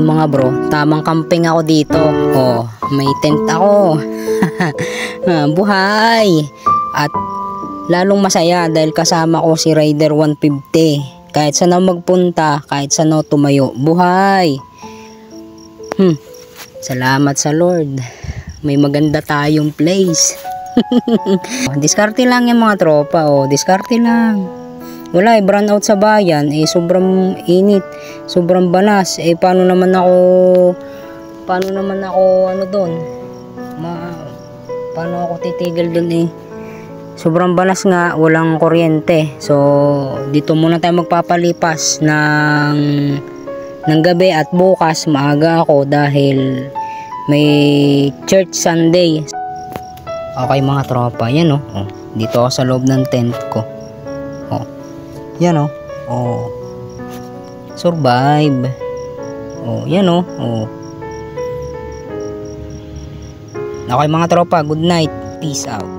mga bro, tamang camping ako dito. Oh, may tent ako. Buhay. At lalong masaya dahil kasama ko si Rider 150. Kahit saan ako magpunta, kahit saan ako tumayo, buhay. Salamat sa Lord. May maganda tayong place. Diskarte lang yung mga tropa. Oh, diskarte lang. Wala brown out sa bayan, sobrang init, sobrang banas. Paano naman ako ano doon? Paano ako titigil doon Sobrang banas nga, walang kuryente. So, dito muna tayo magpapalipas ng gabi at bukas maaga ako dahil may church Sunday. Okay mga tropa, yan dito ako sa loob ng tent ko. Yan survive. Yan Okay mga tropa, good night. Peace out.